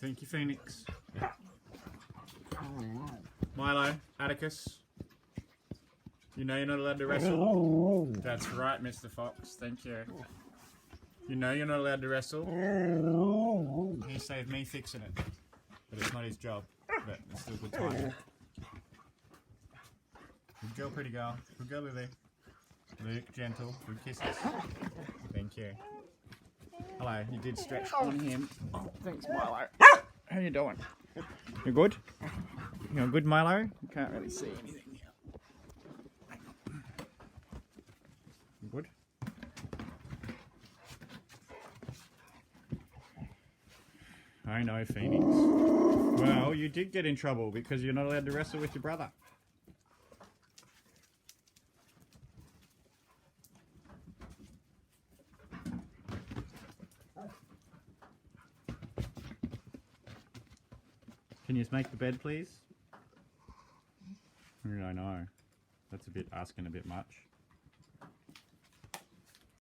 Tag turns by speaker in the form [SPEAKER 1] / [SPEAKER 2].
[SPEAKER 1] Thank you, Phoenix. Milo, Atticus. You know you're not allowed to wrestle? That's right, Mr. Fox. Thank you. You know you're not allowed to wrestle? He saved me fixing it. But it's not his job. But it's still good time. Good girl, pretty girl. Good girl, Lily. Luke, gentle. Good kisses. Thank you. Hello, you did stretch on him. Oh, thanks, Milo. How you doing? You good? You good, Milo? You can't really see anything here. You good? I know, Phoenix. Well, you did get in trouble because you're not allowed to wrestle with your brother. Can you just make the bed, please? I know. That's asking a bit much.